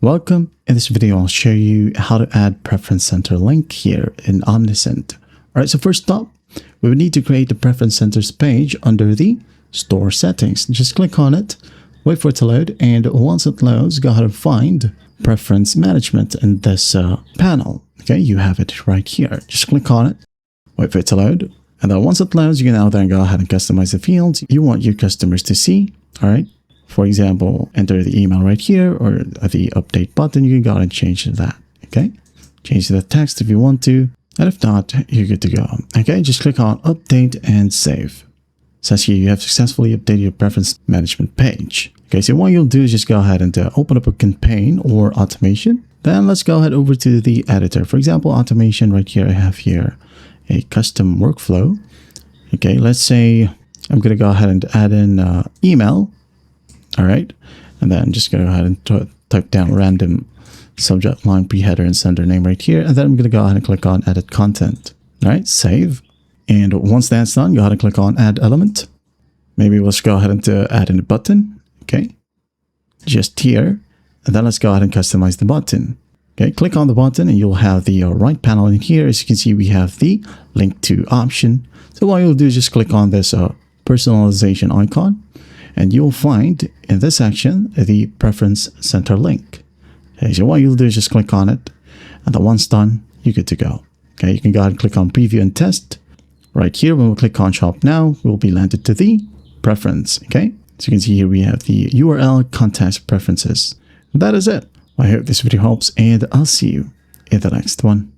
Welcome. In this video, I'll show you how to add preference center link here in Omnisend. Alright, so first up, we would need to create the preference centers page under the store settings. Just click on it, wait for it to load, and once it loads, go ahead and find preference management in this panel. Okay, you have it right here. Just click on it, wait for it to load, and then once it loads, you can now then go ahead and customize the fields you want your customers to see. Alright. For example, enter the email right here or the update button. You can go ahead and change that. Okay. Change the text if you want to. And if not, you're good to go. Okay. Just click on update and save. Says here you have successfully updated your preference management page. Okay. So what you'll do is just go ahead and open up a campaign or automation. Then let's go ahead over to the editor. For example, automation right here. I have here a custom workflow. Okay. Let's say I'm going to go ahead and add in email. All right, and then just go ahead and type down random subject line, pre-header, and sender name right here. And then I'm going to go ahead and click on edit content. All right, save. And once that's done, go ahead and click on add element. Maybe let's go ahead and add in a button. Okay, just here. And then let's go ahead and customize the button. Okay, click on the button and you'll have the right panel in here. As you can see, we have the link to option. So what you'll do is just click on this personalization icon. And you'll find in this section the preference center link. Okay, so what you'll do is just click on it, and then once done, you're good to go. Okay, you can go ahead and click on preview and test. Right here, when we click on shop now, we'll be landed to the preference. Okay, so you can see here we have the URL context preferences. And that is it. I hope this video helps, and I'll see you in the next one.